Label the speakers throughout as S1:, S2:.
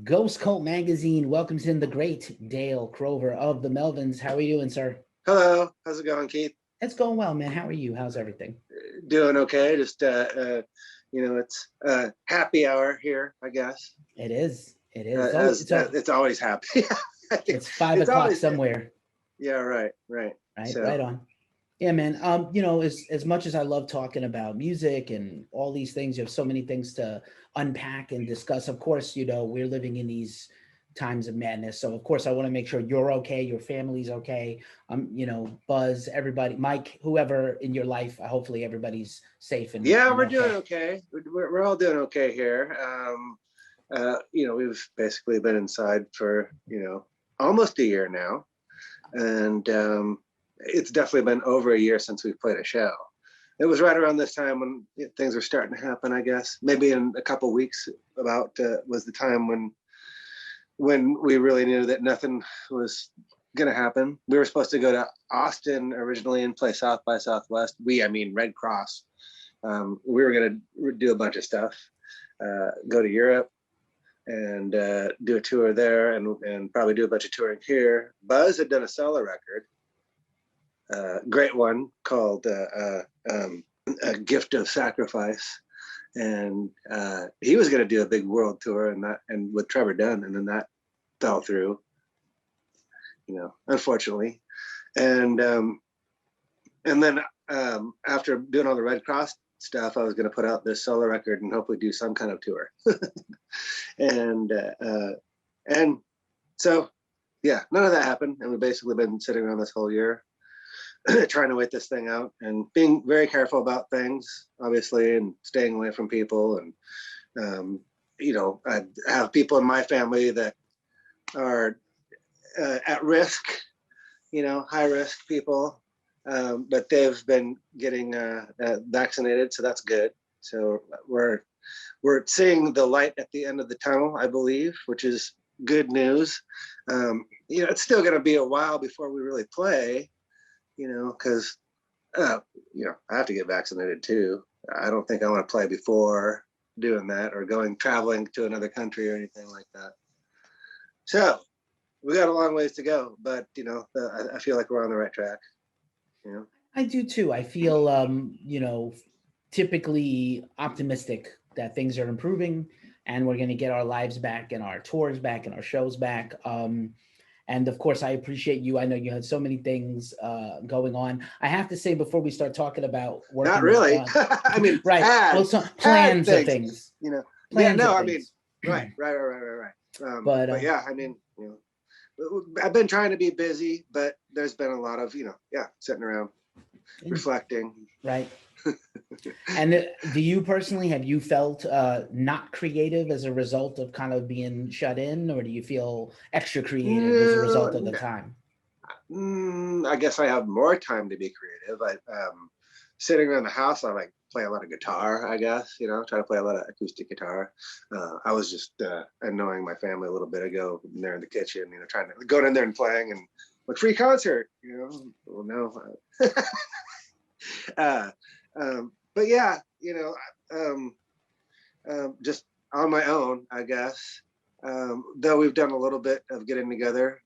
S1: Ghost Cult Magazine welcomes in the great Dale Crover of the Melvins. How are you doing, sir?
S2: Hello, how's it going, Keith?
S1: It's going well, man. How are you? How's everything?
S2: Doing okay. Just it's happy hour here, I guess.
S1: It is. It is.
S2: It's always happy. I think
S1: It's 5 o'clock
S2: always
S1: somewhere.
S2: yeah, right.
S1: Right.
S2: So
S1: Right on. Yeah, man. As much as I love talking about music and all these things, you have so many things to unpack and discuss. Of course, we're living in these times of madness. So of course I want to make sure you're okay, your family's okay. Buzz, everybody, Mike, whoever in your life, hopefully everybody's safe and
S2: we're doing
S1: okay.
S2: okay. We're all doing okay here. We've basically been inside for almost a year now, and it's definitely been over a year since we've played a show. It was right around this time when things were starting to happen, I guess. Maybe in a couple of weeks was the time when we really knew that nothing was going to happen. We were supposed to go to Austin originally and play South by Southwest. I mean Red Cross. We were going to do a bunch of stuff, go to Europe and do a tour there and probably do a bunch of touring here. Buzz had done a solo record, great one called A Gift of Sacrifice. And he was going to do a big world tour and with Trevor Dunn, and then that fell through, unfortunately. And then after doing all the Red Cross stuff, I was going to put out this solo record and hopefully do some kind of tour. and so none of that happened, and we've basically been sitting around this whole year trying to wait this thing out and being very careful about things, obviously, and staying away from people. And I have people in my family that are at risk, high risk people, but they've been getting vaccinated, so that's good. So we're seeing the light at the end of the tunnel, I believe, which is good news. It's still going to be a while before we really play, because I have to get vaccinated too. I don't think I want to play before doing that or traveling to another country or anything like that. So we got a long ways to go, but I feel like we're on the right track.
S1: I do too. I feel typically optimistic that things are improving and we're going to get our lives back and our tours back and our shows back. And of course, I appreciate you. I know you had so many things going on. I have to say, before we start talking about working,
S2: not really. I mean,
S1: right? Plans of things.
S2: Right. But yeah, I mean, I've been trying to be busy, but there's been a lot of sitting around reflecting.
S1: Right. And do you personally, have you felt not creative as a result of kind of being shut in, or do you feel extra creative as a result of the time?
S2: I guess I have more time to be creative. Sitting around the house, I play a lot of guitar, I guess, try to play a lot of acoustic guitar. I was just annoying my family a little bit ago there in the kitchen, trying to go in there and playing and free concert, well, no. But yeah, just on my own, I guess. Though we've done a little bit of getting together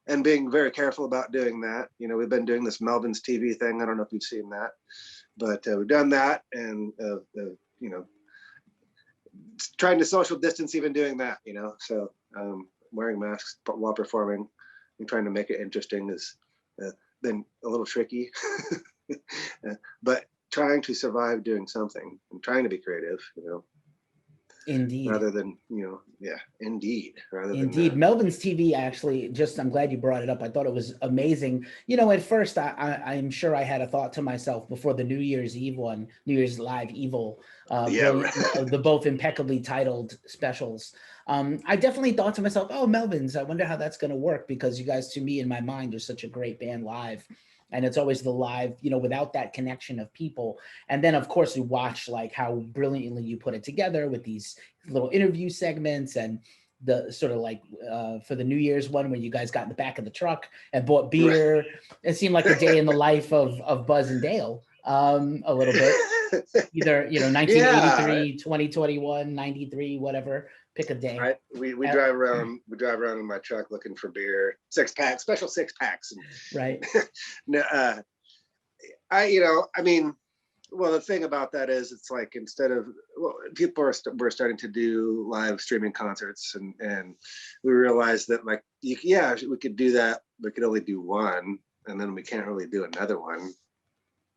S2: and being very careful about doing that. We've been doing this Melvins TV thing. I don't know if you've seen that, but we've done that, and trying to social distance, even doing that. So wearing masks while performing and trying to make it interesting has been a little tricky. But trying to survive doing something and trying to be creative,
S1: Indeed.
S2: Rather than, indeed.
S1: Indeed. Melvins TV, actually, I'm glad you brought it up. I thought it was amazing. At first, I'm sure I had a thought to myself before the New Year's Live Evil, the both impeccably titled specials. I definitely thought to myself, oh, Melvins, I wonder how that's going to work, because you guys, to me, in my mind, are such a great band live. And it's always the live, without that connection of people. And then, of course, we watch how brilliantly you put it together with these little interview segments, and the sort of for the New Year's one, when you guys got in the back of the truck and bought beer. Right. It seemed like a day in the life of Buzz and Dale, a little bit. Either 1983, 2021, 93, whatever. pick a day.
S2: Right. We drive around. We drive around in my truck looking for beer, 6-pack, special 6-packs.
S1: Right.
S2: No, I mean, well, the thing about that is, it's like, instead of, well, people were starting to do live streaming concerts, and we realized that, like, yeah, we could do that. We could only do one, and then we can't really do another one.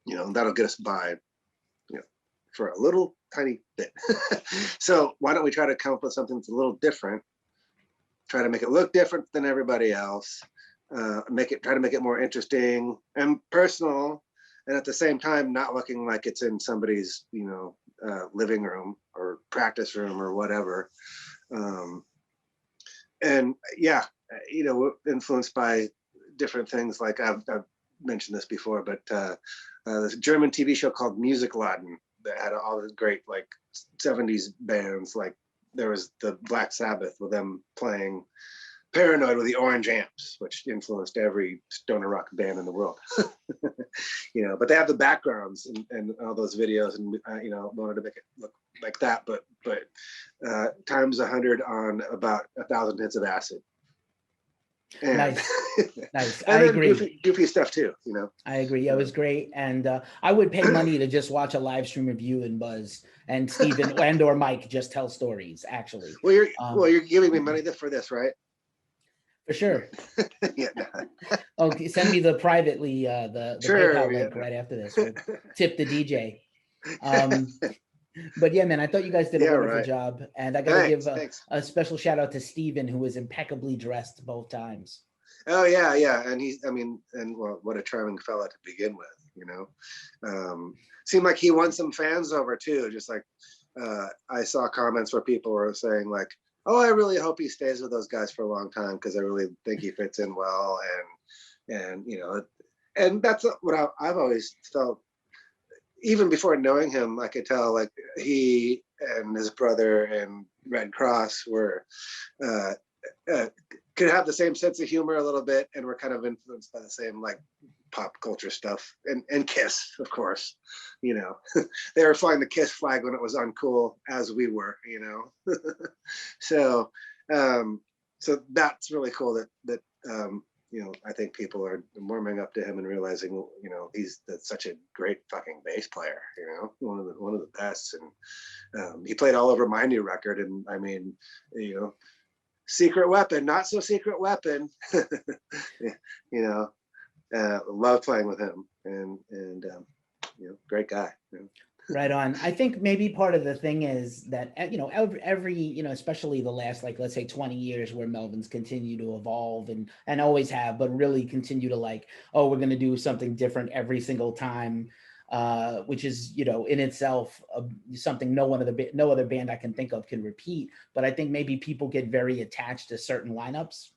S2: That'll get us by, for a little tiny bit. So why don't we try to come up with something that's a little different? Try to make it look different than everybody else. Try to make it more interesting and personal, and at the same time not looking like it's in somebody's living room or practice room or whatever. And yeah, influenced by different things. Like I've mentioned this before, but this German TV show called Musikladen that had all the great, like, 70s bands. Like, there was the Black Sabbath with them playing Paranoid with the Orange Amps, which influenced every stoner rock band in the world. But they have the backgrounds and all those videos, and wanted to make it look like that, but times 100 on about 1,000 hits of acid. And,
S1: nice.
S2: And
S1: I agree.
S2: Goofy stuff too.
S1: I agree. Yeah, it was great, and I would pay money to just watch a live stream of you and Buzz and Steven and or Mike just tell stories. Actually,
S2: you're giving me money for this, right?
S1: For sure.
S2: Yeah.
S1: Okay, send me the privately the
S2: sure,
S1: PayPal link right after this. We'll tip the DJ. But yeah, man, I thought you guys did a wonderful job, and I got to give a special shout out to Steven, who was impeccably dressed both times.
S2: Oh yeah, and what a charming fella to begin with. Seemed like he won some fans over too. Just like I saw comments where people were saying, like, "Oh, I really hope he stays with those guys for a long time, because I really think he fits in well," and that's what I've always felt. Even before knowing him, I could tell, like, he and his brother and Red Cross were could have the same sense of humor a little bit, and were kind of influenced by the same, like, pop culture stuff, and Kiss, of course. They were flying the Kiss flag when it was uncool, as we were. So that's really cool that I think people are warming up to him and realizing, he's such a great fucking bass player, one of the best. And he played all over my new record. And I mean, Secret Weapon, not so Secret Weapon. Love playing with him, and great guy.
S1: Right on. I think maybe part of the thing is that, every, especially the last, like, let's say 20 years, where Melvins continue to evolve and always have, but really continue to, like, oh, we're going to do something different every single time, which is, in itself something no other band I can think of can repeat. But I think maybe people get very attached to certain lineups.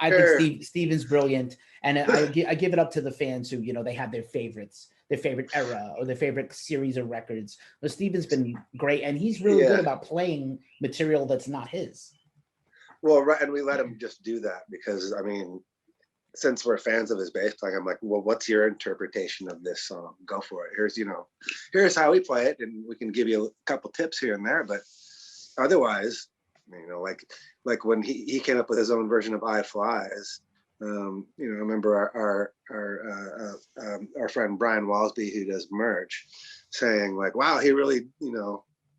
S1: I think Steven's brilliant, and I give it up to the fans who, they have their favorites, their favorite era or their favorite series of records. But Steven's been great, and he's really good about playing material that's not his.
S2: Well, right, and we let him just do that, because, I mean, since we're fans of his bass playing, I'm like, well, what's your interpretation of this song? Go for it. Here's how we play it, and we can give you a couple tips here and there, but otherwise, like when he came up with his own version of I Flies. I remember our friend Brian Walsby, who does merch, saying, like, wow, he really,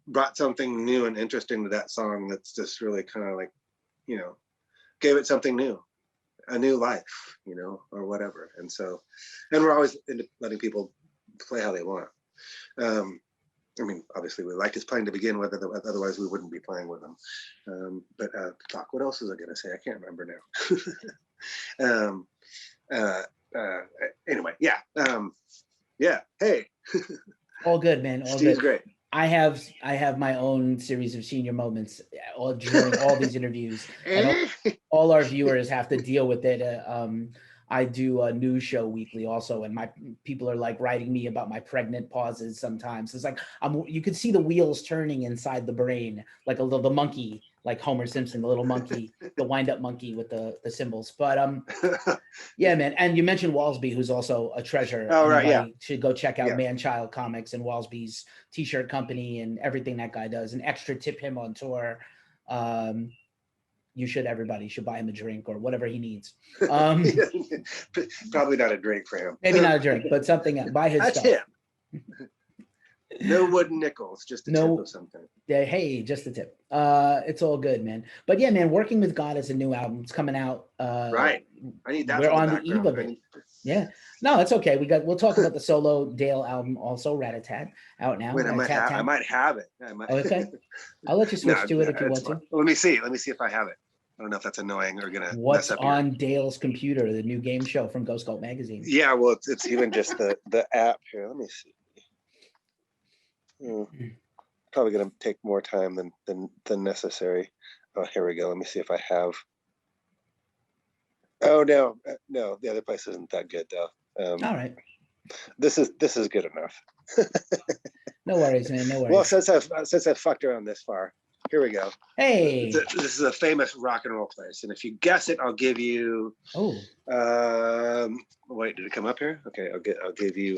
S2: brought something new and interesting to that song. That's just really kind of like, gave it something new, a new life, or whatever. And we're always into letting people play how they want. I mean, obviously we liked his playing to begin with, otherwise we wouldn't be playing with him. But what else was I going to say? I can't remember now. Anyway, yeah. Hey.
S1: All good, man. All
S2: Steve's
S1: good.
S2: Great.
S1: I have my own series of senior moments during all these interviews, and all our viewers have to deal with it. I do a news show weekly also, and my people are, like, writing me about my pregnant pauses sometimes. It's like you could see the wheels turning inside the brain, like the monkey, like Homer Simpson, the little monkey, the wind-up monkey with the symbols. But yeah, man. And you mentioned Walsby, who's also a treasure.
S2: Oh, right, yeah.
S1: Should go check out Man-Child Comics and Walsby's t-shirt company and everything that guy does. And extra tip him on tour. everybody should buy him a drink or whatever he needs.
S2: Probably not a drink for him.
S1: Maybe not a drink, but something, buy his stuff.
S2: Tip. No wooden nickels, just a tip of something.
S1: Yeah, hey, just a tip. It's all good, man. But yeah, man, Working with God is a new album. It's coming out.
S2: Right. I need that.
S1: We're on the eve of it. Yeah. No, it's okay. We'll talk about the solo Dale album also, Rat-a-Tat, out now.
S2: Wait, I might have it.
S1: Okay. I'll let you switch to it if you want to.
S2: Let me see if I have it. I don't know if that's annoying or gonna
S1: What's
S2: mess up
S1: on Dale's computer, the new game show from Ghost Cult magazine.
S2: Yeah, well, it's even just the app here. Let me see. Probably gonna take more time than necessary. Oh, here we go. Let me see if I have. Oh no, the other place isn't that good though.
S1: All right.
S2: This is good enough.
S1: No worries, man. No worries.
S2: Well, since I've fucked around this far, here we go.
S1: Hey.
S2: This is a famous rock and roll place, and if you guess it, I'll give you.
S1: Oh.
S2: Wait, did it come up here? Okay, I'll give you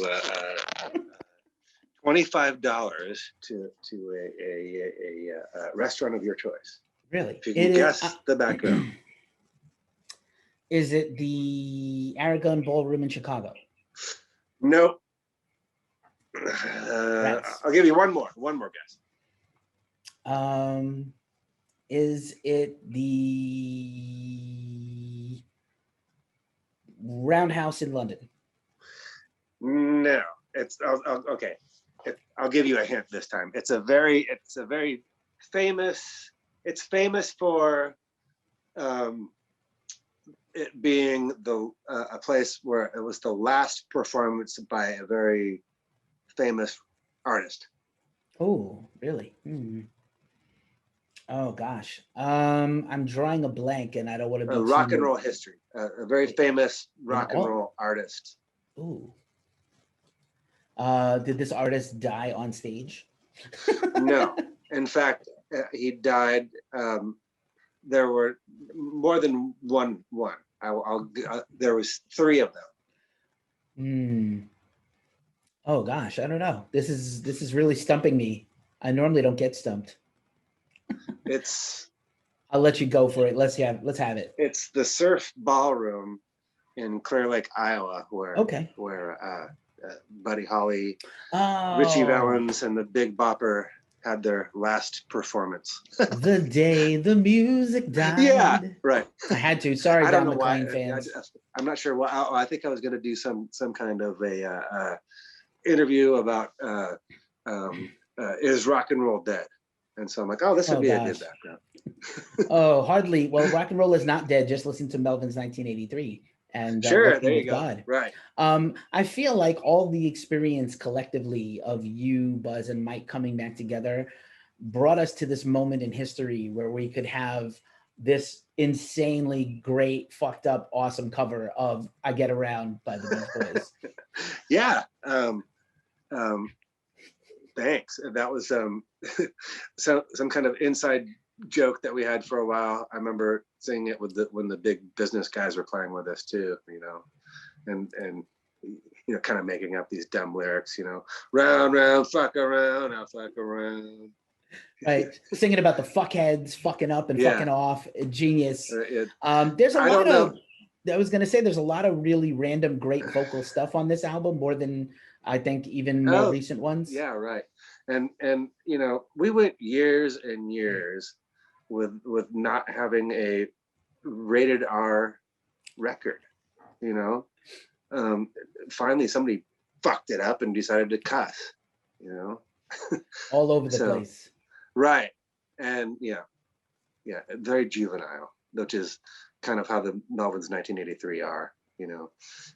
S2: $25 to a restaurant of your choice.
S1: Really?
S2: If you can guess the background.
S1: Is it the Aragon Ballroom in Chicago?
S2: Nope. I'll give you one more guess.
S1: Is it the Roundhouse in London?
S2: No, it's okay. I'll give you a hint this time. It's a very famous. It's famous for it being a place where it was the last performance by a very famous artist.
S1: Oh, really? Oh gosh, I'm drawing a blank, and I don't want to be
S2: rock and roll history. A very famous rock and roll artist.
S1: Ooh. Did this artist die on stage?
S2: No. In fact, he died. There were more than one. There was 3 of them.
S1: Oh gosh, I don't know. This is really stumping me. I normally don't get stumped. I'll let you go for it. Let's have it.
S2: It's the Surf Ballroom in Clear Lake, Iowa, where Buddy Holly, Richie Valens, and the Big Bopper had their last performance.
S1: The day the music died.
S2: Yeah, right.
S1: I had to. Sorry,
S2: I don't know
S1: McLean
S2: why.
S1: fans.
S2: I'm not sure why. I think I was going to do some kind of a interview about is rock and roll dead? And so I'm like, oh, this would be a good background.
S1: Oh, hardly. Well, rock and roll is not dead. Just listen to Melvins 1983. And
S2: sure, there you go.
S1: God.
S2: Right.
S1: I feel like all the experience collectively of you, Buzz, and Mike coming back together brought us to this moment in history where we could have this insanely great, fucked up, awesome cover of "I Get Around" by the Beach Boys.
S2: Yeah. Thanks. That was some kind of inside joke that we had for a while. I remember singing it when the big business guys were playing with us too, and kind of making up these dumb lyrics, round, round, fuck around, I'll fuck around.
S1: Right, singing about the fuckheads fucking up and fucking off. Genius. There's a lot of. I was gonna say there's a lot of really random, great vocal stuff on this album, more than I think even more recent ones.
S2: Yeah, right. And we went years and years with not having a rated R record. Finally somebody fucked it up and decided to cuss.
S1: All over the place.
S2: Right. And very juvenile, which is kind of how the Melvins 1983 are.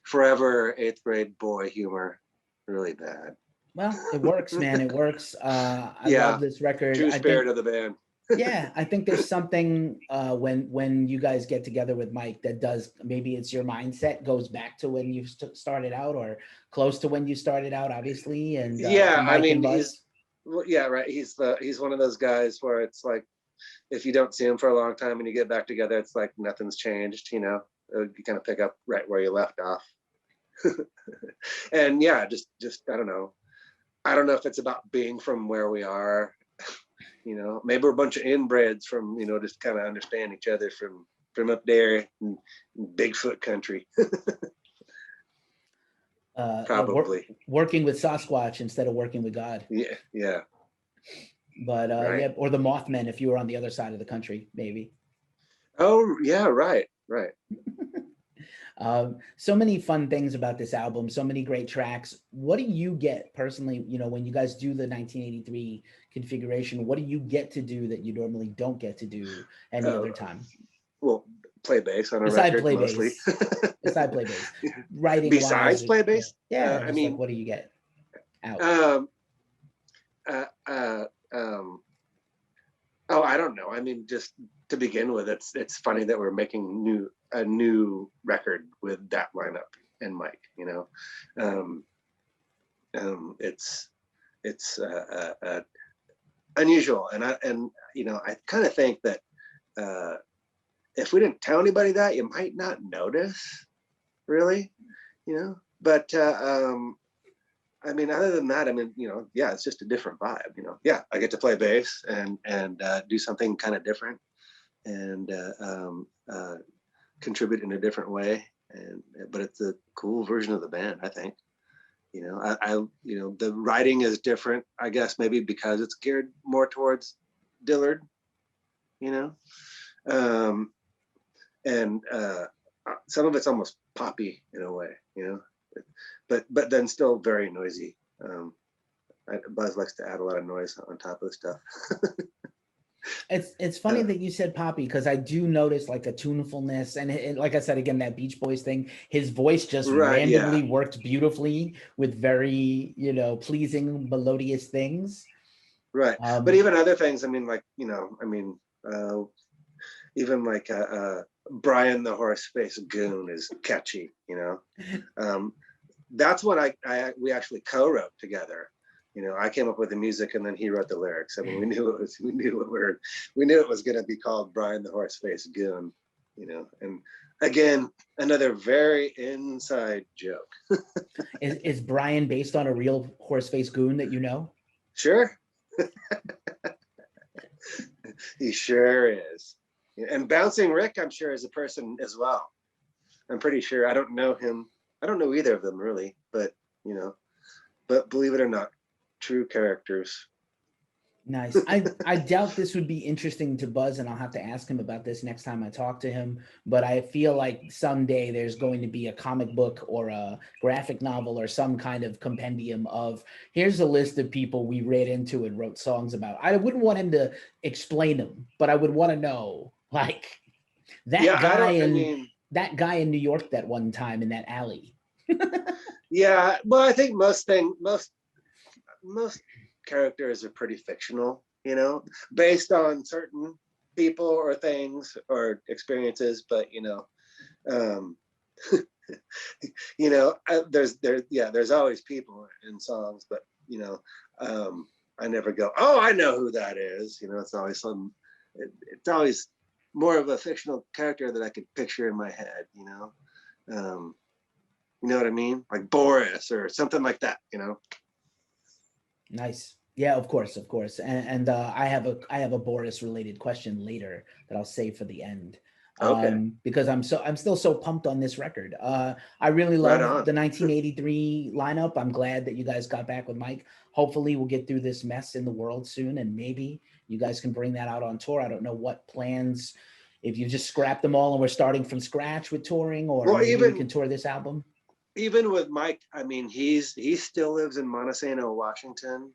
S2: Forever 8th grade boy humor, really bad.
S1: Well, it works, man. It works. I love this record.
S2: True spirit of the band.
S1: Yeah, I think there's something when you guys get together with Mike that does, maybe it's your mindset goes back to when you started out or close to when you started out, obviously. And
S2: I mean, right. He's one of those guys where it's like, if you don't see him for a long time and you get back together, it's like nothing's changed. You kind of pick up right where you left off. And just I don't know if it's about being from where we are. You know, maybe we're a bunch of inbreds from, you know, just kind of understand each other from up there in Bigfoot country. Probably.
S1: Working with Sasquatch instead of working with God.
S2: Yeah, yeah.
S1: But
S2: Right.
S1: yeah, or the Mothman if you were on the other side of the country, maybe.
S2: Oh yeah, right.
S1: So many fun things about this album, so many great tracks. What do you get personally, you know, when you guys do the 1983 configuration, what do you get to do that you normally don't get to do any other time?
S2: Well, play bass on a
S1: Beside
S2: record
S1: play
S2: mostly.
S1: Beside play bass. Writing
S2: Besides
S1: wise,
S2: play bass?
S1: yeah,
S2: I mean,
S1: like, what do you get out?
S2: Oh, I don't know. I mean, just to begin with, it's funny that we're making a new record with that lineup and Mike. You know, it's unusual, and you know, I kind of think that if we didn't tell anybody that, you might not notice, really. You know, but I mean, other than that, I mean, you know, yeah, it's just a different vibe, you know. Yeah, I get to play bass and do something kind of different and contribute in a different way. But it's a cool version of the band, I think. You know, you know, the writing is different, I guess, maybe because it's geared more towards Dillard, you know, and some of it's almost poppy in a way, you know. But then still very noisy. Buzz likes to add a lot of noise on top of the stuff.
S1: It's funny that you said poppy, because I do notice like a tunefulness, and like I said again, that Beach Boys thing, his voice just randomly worked beautifully with very, you know, pleasing melodious things.
S2: Right, but even other things, I mean, like, you know, I mean, even like Brian the Horse-Faced Goon is catchy, you know. That's what we actually co-wrote together. You know, I came up with the music and then he wrote the lyrics. I mean, we knew it was going to be called Brian the Horse-Faced Goon, you know. And again, another very inside joke.
S1: Is Brian based on a real horse-faced goon that you know?
S2: Sure. He sure is. And Bouncing Rick, I'm sure, is a person as well. I'm pretty sure. I don't know him. I don't know either of them really, but you know, but believe it or not, true characters.
S1: Nice. I doubt this would be interesting to Buzz, and I'll have to ask him about this next time I talk to him. But I feel like someday there's going to be a comic book or a graphic novel or some kind of compendium of, here's a list of people we read into and wrote songs about. I wouldn't want him to explain them, but I would want to know, like, that guy in New York that one time in that alley.
S2: Yeah, well, I think most characters are pretty fictional, you know, based on certain people or things or experiences. But you know, you know, there's always people in songs, but you know, I never go, oh, I know who that is. You know, it's always it's always more of a fictional character that I could picture in my head. You know. You know what I mean? Like Boris or something like that, you know?
S1: Nice. Yeah, of course. And I have a Boris related question later that I'll save for the end. Because I'm still so pumped on this record. I really love the 1983 lineup. I'm glad that you guys got back with Mike. Hopefully we'll get through this mess in the world soon, and maybe you guys can bring that out on tour. I don't know what plans, if you just scrap them all and we're starting from scratch with touring, or maybe we can tour this album.
S2: Even with Mike, I mean, he still lives in Montesano, Washington,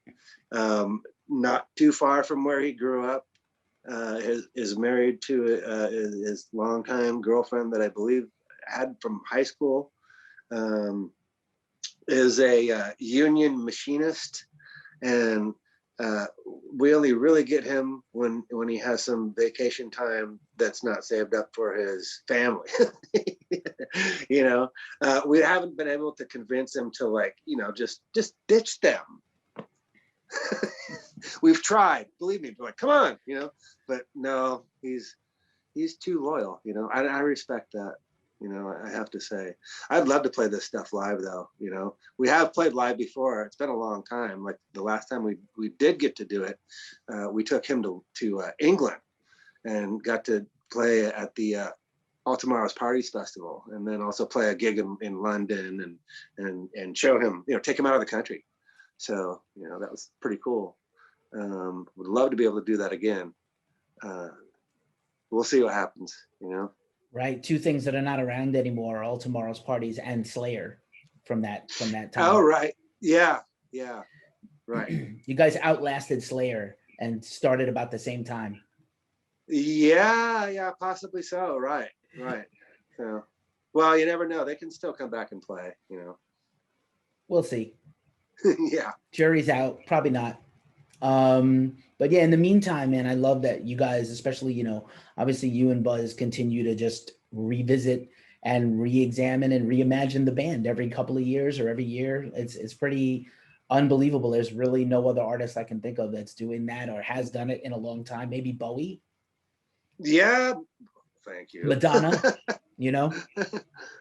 S2: not too far from where he grew up. Is married to his longtime girlfriend that I believe had from high school. Is a union machinist, and we only really get him when he has some vacation time that's not saved up for his family. You know, we haven't been able to convince him to, like, you know, just ditch them. We've tried, believe me, but like, come on, you know. But no, he's too loyal, you know. I respect that. You know, I have to say, I'd love to play this stuff live though. You know, we have played live before. It's been a long time. Like the last time we did get to do it, we took him to England and got to play at the All Tomorrow's Parties Festival, and then also play a gig in London and show him, you know, take him out of the country. So, you know, that was pretty cool. Would love to be able to do that again. We'll see what happens, you know.
S1: Right, two things that are not around anymore: All Tomorrow's Parties and Slayer from that time.
S2: Oh, right. Yeah, right.
S1: You guys outlasted Slayer and started about the same time.
S2: Yeah, possibly so. Right. So, well, you never know. They can still come back and play, you know.
S1: We'll see.
S2: Yeah.
S1: Jury's out. Probably not. But yeah, in the meantime, man, I love that you guys, especially, you know, obviously you and Buzz continue to just revisit and re-examine and reimagine the band every couple of years or every year. It's pretty unbelievable. There's really no other artist I can think of that's doing that or has done it in a long time. Maybe Bowie.
S2: Yeah. Thank you.
S1: Madonna, you know.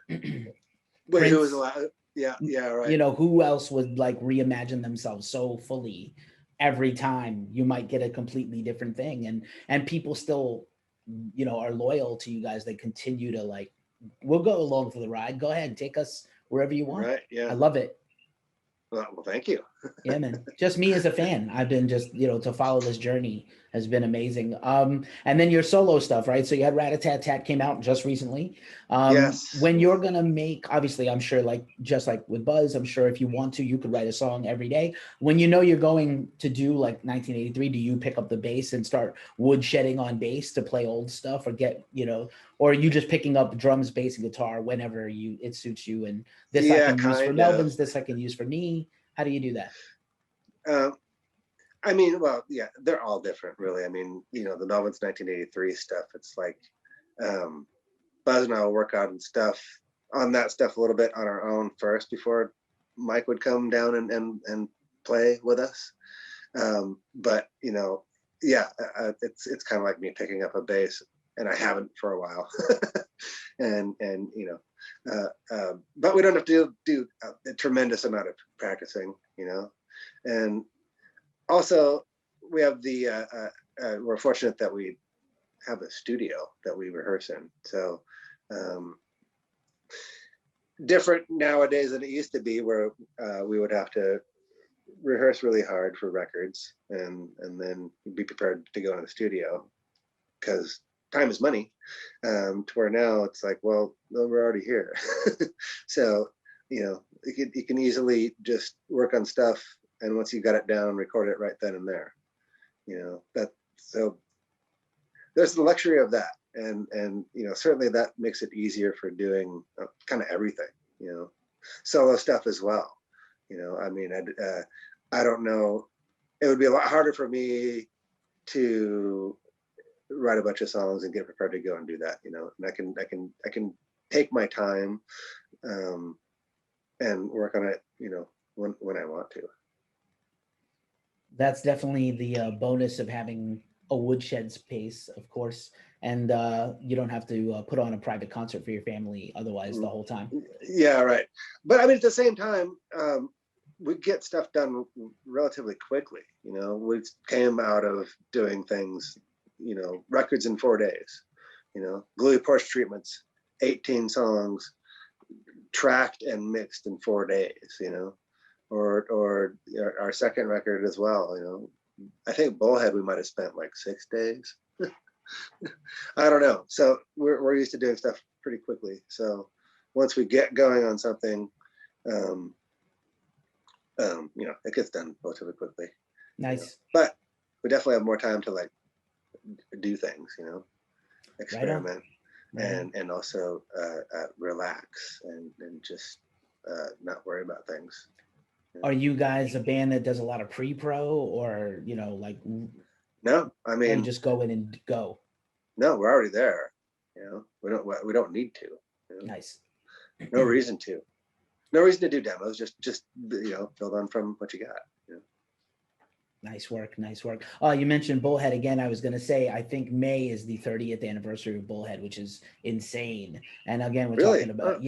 S2: Wait, who was allowed? Yeah, right.
S1: You know, who else would like reimagine themselves so fully? Every time you might get a completely different thing, and people still, you know, are loyal to you guys. They continue to like, we'll go along for the ride. Go ahead, take us wherever you want.
S2: Right. Yeah.
S1: I love it.
S2: Well, thank you.
S1: Yeah, man. Just me as a fan. I've been just, you know, to follow this journey has been amazing. And then your solo stuff, right? So you had Rat-a-Tat-Tat came out just recently.
S2: Yes.
S1: When you're going to make, obviously, I'm sure like, just like with Buzz, I'm sure if you want to, you could write a song every day. When you know you're going to do like 1983, do you pick up the bass and start woodshedding on bass to play old stuff or get, you know, or are you just picking up drums, bass, and guitar whenever it suits you? And this I can use for Melvins, this I can use for me. How do you do that?
S2: I mean, well, yeah, they're all different, really. I mean, you know, the Melvins 1983 stuff, it's like Buzz and I will work on that stuff a little bit on our own first before Mike would come down and play with us. But, you know, yeah, it's kind of like me picking up a bass, and I haven't for a while. and you know, but we don't have to do a tremendous amount of practicing, you know. And also we have we're fortunate that we have a studio that we rehearse in. So different nowadays than it used to be, where we would have to rehearse really hard for records and then be prepared to go in the studio because time is money, to where now it's like, well, no, we're already here. So, you know, you can easily just work on stuff, and once you got it down, record it right then and there. You know, so there's the luxury of that, and you know, certainly that makes it easier for doing kind of everything, you know, solo stuff as well. You know, I mean, I don't know, it would be a lot harder for me to write a bunch of songs and get prepared to go and do that, you know. And I can take my time and work on it, you know, when I want to.
S1: That's definitely the bonus of having a woodshed space, of course, and you don't have to put on a private concert for your family otherwise the whole time.
S2: Yeah, right. But I mean, at the same time, we get stuff done relatively quickly. You know, we came out of doing things, you know, records in 4 days, you know, Gluey Porch Treatments, 18 songs, tracked and mixed in 4 days, you know, or our second record as well, you know. I think Bullhead we might have spent like 6 days. I don't know. So we're used to doing stuff pretty quickly. So once we get going on something, you know, it gets done relatively quickly.
S1: Nice.
S2: You know? But we definitely have more time to like do things, you know, experiment, right. and also relax and just not worry about things.
S1: Are you guys a band that does a lot of pre-pro, or, you know, like?
S2: No, I mean,
S1: just go in and go.
S2: No, we're already there. You know, we don't need to. You know?
S1: Nice.
S2: No reason to. No reason to do demos. Just you know, build on from what you got. You know?
S1: Nice work. Nice work. You mentioned Bullhead again. I was going to say, I think May is the 30th anniversary of Bullhead, which is insane. And again, we're
S2: Really?
S1: talking about,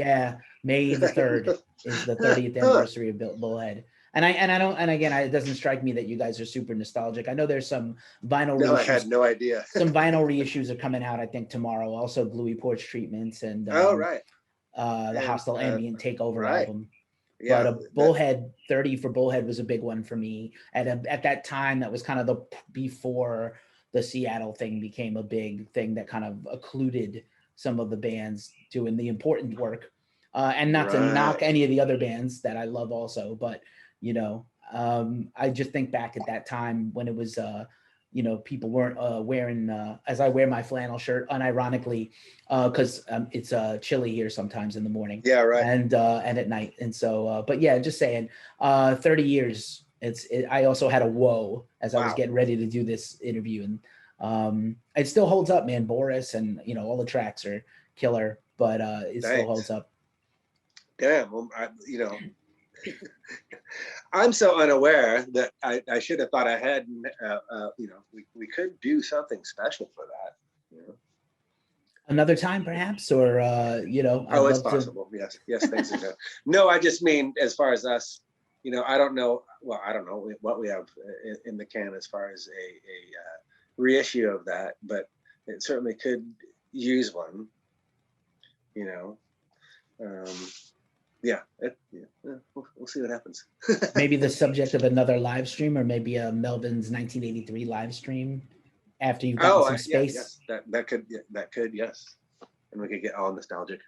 S1: May the 3rd is the 30th
S2: Huh.
S1: anniversary of Bullhead. And I don't, and again, it doesn't strike me that you guys are super nostalgic. I know there's some vinyl
S2: No, I
S1: reissues.
S2: had no idea.
S1: Some vinyl reissues are coming out, I think, tomorrow. Also, Bluey Porch Treatments and
S2: Right.
S1: the
S2: And,
S1: Hostile Ambient Takeover
S2: right.
S1: album.
S2: Yeah.
S1: But a Bullhead 30 for Bullhead was a big one for me. At that time, that was kind of the before the Seattle thing became a big thing that kind of occluded some of the bands doing the important work. And not to knock any of the other bands that I love also, but I just think back at that time when it was people weren't wearing as I wear my flannel shirt unironically because it's chilly here sometimes in the morning.
S2: Yeah, right.
S1: And at night. And so, but yeah, just saying, 30 years. I also had a whoa as I was getting ready to do this interview, and it still holds up, man. Boris and all the tracks are killer, but it still holds up.
S2: Damn, well, I'm so unaware that I should have thought ahead. And, we could do something special for that.
S1: Another time, perhaps, or
S2: Oh, it's possible. Yes, things are good. No, I just mean as far as us, I don't know. Well, I don't know what we have in the can as far as a reissue of that, but it certainly could use one. We'll see what happens.
S1: Maybe the subject of another live stream, or maybe a Melvins 1983 live stream after you've gotten some space.
S2: Yes, that could, yes, and we could get all nostalgic.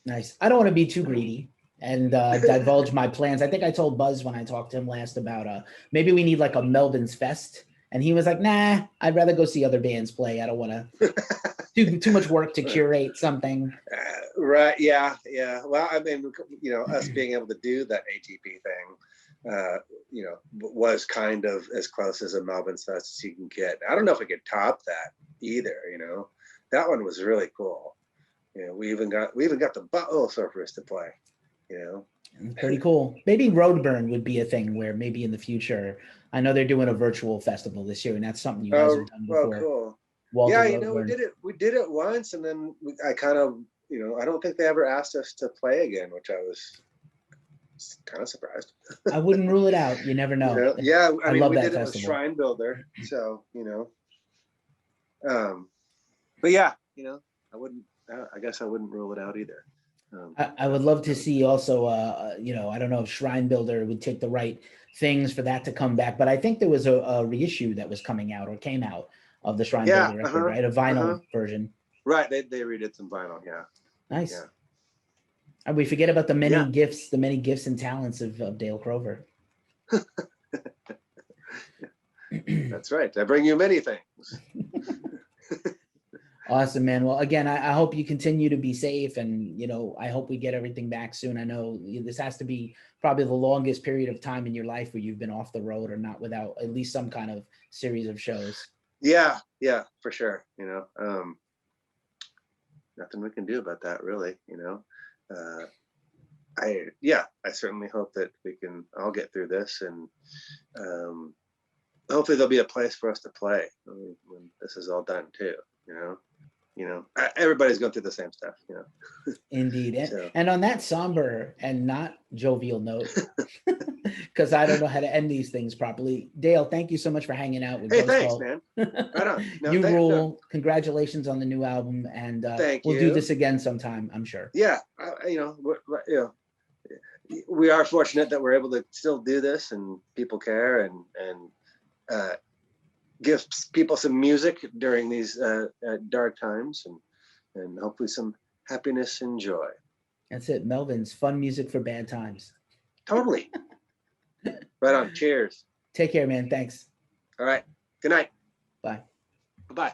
S1: Nice. I don't want to be too greedy and divulge my plans. I think I told Buzz when I talked to him last about maybe we need like a Melvins Fest, and he was like, "Nah, I'd rather go see other bands play. I don't want to do too much work to curate something."
S2: Right. Yeah. Well, I mean, us being able to do that ATP thing, was kind of as close as a Melvins Fest as you can get. I don't know if we could top that either. That one was really cool. We even got the Butthole Surfers to play.
S1: Pretty cool. Maybe Roadburn would be a thing where maybe in the future, I know they're doing a virtual festival this year, and that's something you guys have done before.
S2: Well, cool.
S1: Walter
S2: Roadburn. We did it once, and then I kind of, I don't think they ever asked us to play again, which I was kind of surprised.
S1: I wouldn't rule it out. You never know.
S2: Yeah, I mean,
S1: love
S2: we
S1: that
S2: did
S1: festival.
S2: It with Shrine Builder, so but yeah, I guess I wouldn't rule it out either.
S1: I would love to see also, I don't know if Shrine Builder would take the right things for that to come back, but I think there was a reissue that was coming out or came out of the Shrine Builder record, right? A vinyl version.
S2: Right, they redid some vinyl, yeah.
S1: Nice.
S2: Yeah.
S1: And we forget about the many gifts and talents of Dale Crover.
S2: That's right. I bring you many things.
S1: Awesome, man. Well, again, I hope you continue to be safe, and I hope we get everything back soon. I know this has to be probably the longest period of time in your life where you've been off the road or not without at least some kind of series of shows.
S2: Yeah, for sure. Nothing we can do about that, really. I certainly hope that we can all get through this, and hopefully there'll be a place for us to play when this is all done too. Everybody's going through the same stuff.
S1: Indeed. And on that somber and not jovial note, because I don't know how to end these things properly, Dale, thank you so much for hanging out with us.
S2: Hey, thanks, man. Right on. No,
S1: you rule. No. Congratulations on the new album, and we'll do this again sometime, I'm sure.
S2: Yeah, we are fortunate that we're able to still do this, and people care, and give people some music during these dark times, and hopefully some happiness and joy.
S1: That's it. Melvins, fun music for bad times.
S2: Totally. Right on. Cheers.
S1: Take care, man. Thanks.
S2: All right. Good night.
S1: Bye.
S2: Bye-bye.